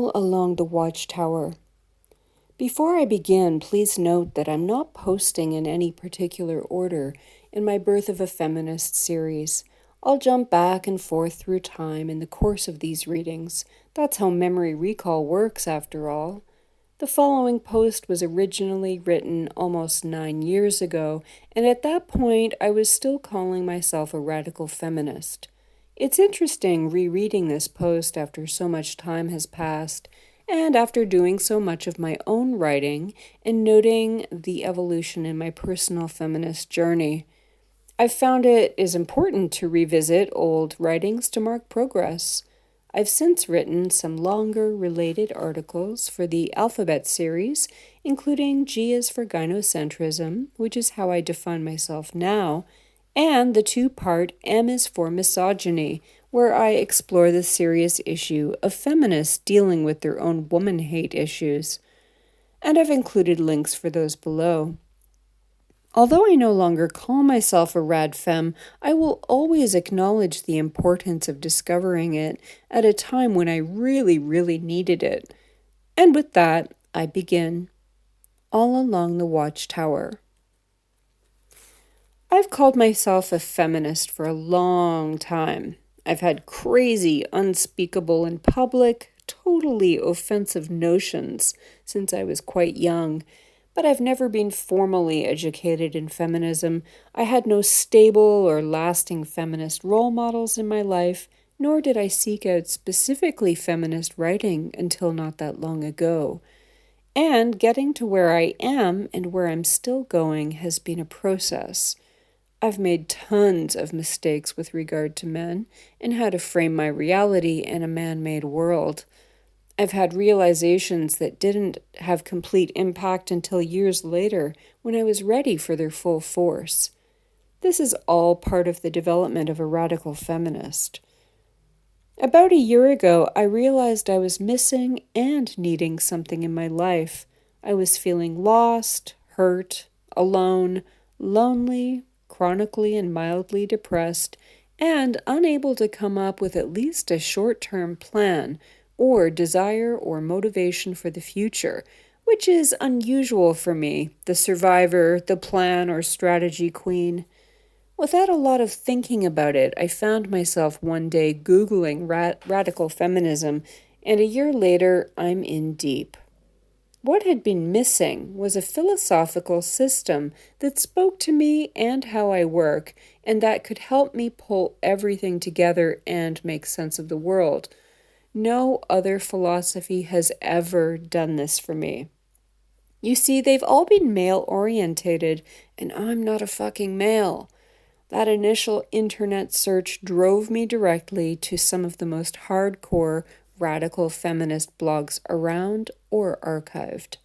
Journal Along the Watchtower. Before I begin, please note that I'm not posting in any particular order in my Birth of a Feminist series. I'll jump back and forth through time in the course of these readings. That's how memory recall works, after all. The following post was originally written almost 9 years ago, and at that point I was still calling myself a radical feminist. It's interesting rereading this post after so much time has passed, and after doing so much of my own writing and noting the evolution in my personal feminist journey. I've found it is important to revisit old writings to mark progress. I've since written some longer related articles for the Alphabet series, including G is for Gynocentrism, which is how I define myself now, and the two-part M is for Misogyny, where I explore the serious issue of feminists dealing with their own woman hate issues. And I've included links for those below. Although I no longer call myself a rad femme, I will always acknowledge the importance of discovering it at a time when I really, really needed it. And with that, I begin. All Along the Watchtower. I've called myself a feminist for a long time. I've had crazy, unspeakable, and public, totally offensive notions since I was quite young, but I've never been formally educated in feminism. I had no stable or lasting feminist role models in my life, nor did I seek out specifically feminist writing until not that long ago. And getting to where I am and where I'm still going has been a process. I've made tons of mistakes with regard to men and how to frame my reality in a man-made world. I've had realizations that didn't have complete impact until years later when I was ready for their full force. This is all part of the development of a radical feminist. About a year ago, I realized I was missing and needing something in my life. I was feeling lost, hurt, alone, lonely, chronically and mildly depressed, and unable to come up with at least a short-term plan or desire or motivation for the future, which is unusual for me, the survivor, the plan or strategy queen. Without a lot of thinking about it, I found myself one day Googling radical feminism, and a year later, I'm in deep. What had been missing was a philosophical system that spoke to me and how I work, and that could help me pull everything together and make sense of the world. No other philosophy has ever done this for me. You see, they've all been male-orientated, and I'm not a fucking male. That initial internet search drove me directly to some of the most hardcore radical feminist blogs around or archived.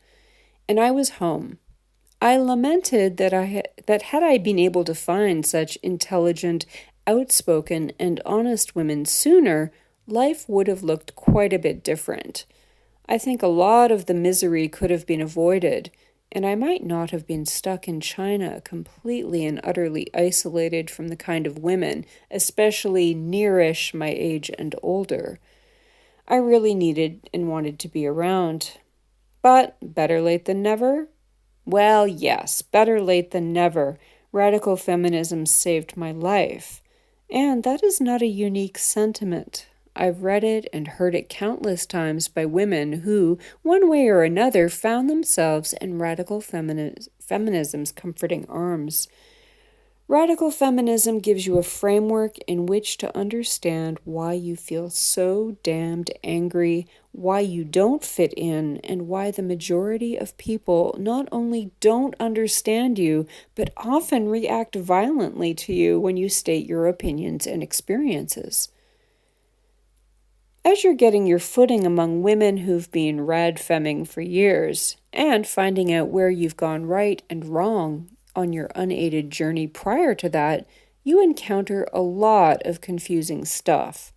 And I was home. I lamented that had I been able to find such intelligent, outspoken, and honest women sooner, life would have looked quite a bit different. I think a lot of the misery could have been avoided, and I might not have been stuck in China completely and utterly isolated from the kind of women, especially nearish my age and older, I really needed and wanted to be around. But better late than never? Well, yes, better late than never. Radical feminism saved my life. And that is not a unique sentiment. I've read it and heard it countless times by women who, one way or another, found themselves in radical feminism's comforting arms. Radical feminism gives you a framework in which to understand why you feel so damned angry, why you don't fit in, and why the majority of people not only don't understand you, but often react violently to you when you state your opinions and experiences. As you're getting your footing among women who've been rad-femming for years, and finding out where you've gone right and wrong on your unaided journey prior to that, you encounter a lot of confusing stuff.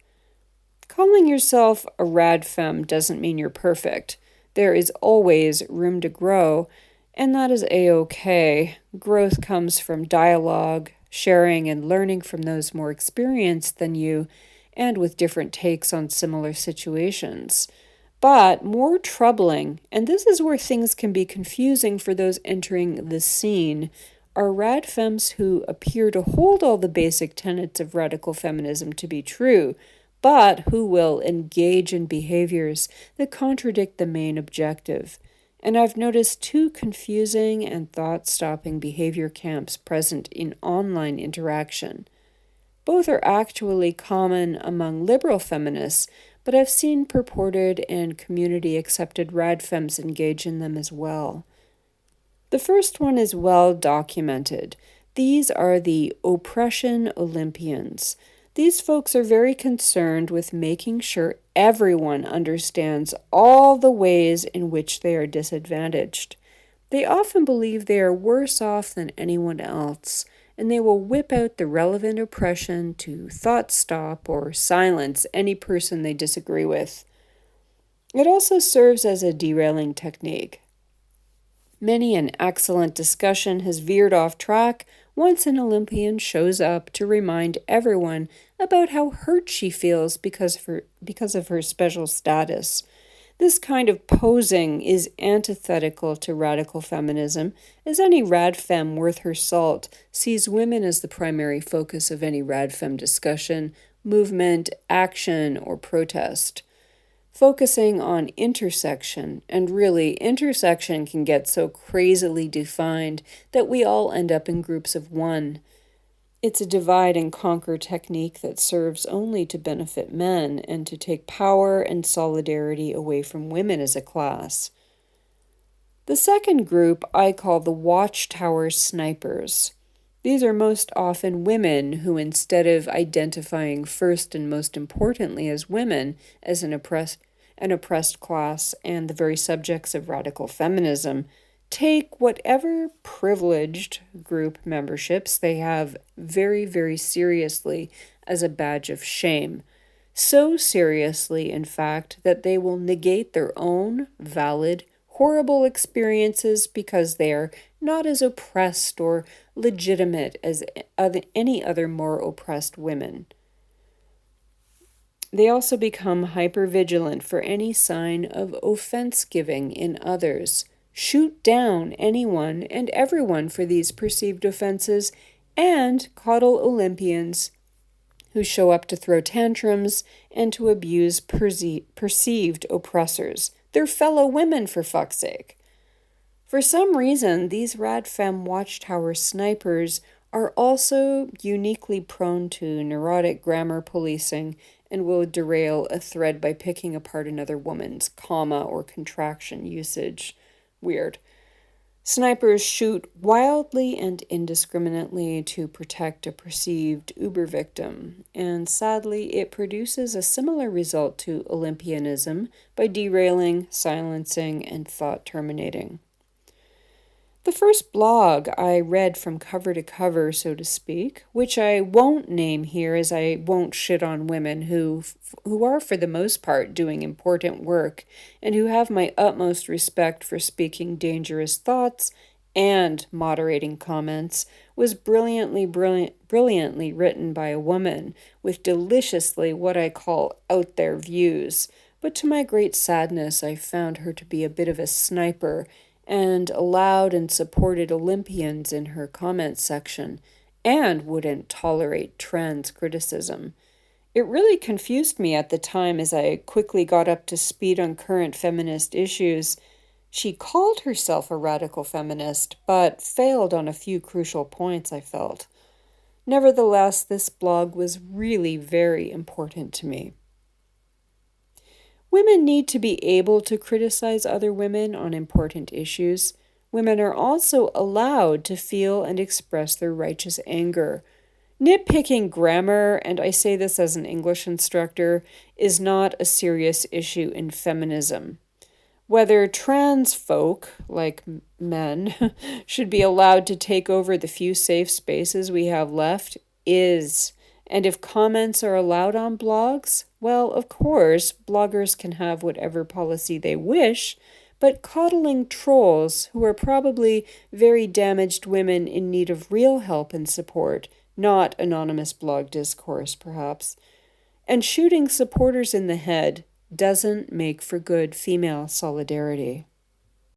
Calling yourself a rad femme doesn't mean you're perfect. There is always room to grow, and that is a-okay. Growth comes from dialogue, sharing and learning from those more experienced than you, and with different takes on similar situations. But more troubling, and this is where things can be confusing for those entering the scene, are rad femmes who appear to hold all the basic tenets of radical feminism to be true, but who will engage in behaviors that contradict the main objective. And I've noticed two confusing and thought stopping behavior camps present in online interaction. Both are actually common among liberal feminists, but I've seen purported and community accepted rad femmes engage in them as well. The first one is well documented. These are the oppression Olympians. These folks are very concerned with making sure everyone understands all the ways in which they are disadvantaged. They often believe they are worse off than anyone else, and they will whip out the relevant oppression to thought stop or silence any person they disagree with. It also serves as a derailing technique. Many an excellent discussion has veered off track once an Olympian shows up to remind everyone about how hurt she feels because of her special status. This kind of posing is antithetical to radical feminism, as any rad femme worth her salt sees women as the primary focus of any rad femme discussion, movement, action, or protest. Focusing on intersection, and really, intersection can get so crazily defined that we all end up in groups of one. It's a divide and conquer technique that serves only to benefit men and to take power and solidarity away from women as a class. The second group I call the Watchtower snipers. These are most often women who, instead of identifying first and most importantly as women, as an oppressed class and the very subjects of radical feminism, take whatever privileged group memberships they have very, very seriously as a badge of shame. So seriously, in fact, that they will negate their own valid, horrible experiences because they are not as oppressed or legitimate as any other more oppressed women. They also become hypervigilant for any sign of offense-giving in others, shoot down anyone and everyone for these perceived offenses, and coddle Olympians who show up to throw tantrums and to abuse perceived oppressors, their fellow women, for fuck's sake. For some reason, these rad femme Watchtower snipers are also uniquely prone to neurotic grammar policing and will derail a thread by picking apart another woman's comma or contraction usage. Weird. Snipers shoot wildly and indiscriminately to protect a perceived Uber victim, and sadly it produces a similar result to Olympianism by derailing, silencing, and thought terminating. The first blog I read from cover to cover, so to speak, which I won't name here as I won't shit on women who are for the most part doing important work and who have my utmost respect for speaking dangerous thoughts and moderating comments, was brilliantly written by a woman with deliciously what I call out there views. But to my great sadness, I found her to be a bit of a sniper and allowed and supported Olympians in her comment section, and wouldn't tolerate trans criticism. It really confused me at the time as I quickly got up to speed on current feminist issues. She called herself a radical feminist, but failed on a few crucial points, I felt. Nevertheless, this blog was really very important to me. Women need to be able to criticize other women on important issues. Women are also allowed to feel and express their righteous anger. Nitpicking grammar, and I say this as an English instructor, is not a serious issue in feminism. Whether trans folk, like men, should be allowed to take over the few safe spaces we have left is. And if comments are allowed on blogs, well, of course, bloggers can have whatever policy they wish, but coddling trolls who are probably very damaged women in need of real help and support, not anonymous blog discourse, perhaps, and shooting supporters in the head, doesn't make for good female solidarity.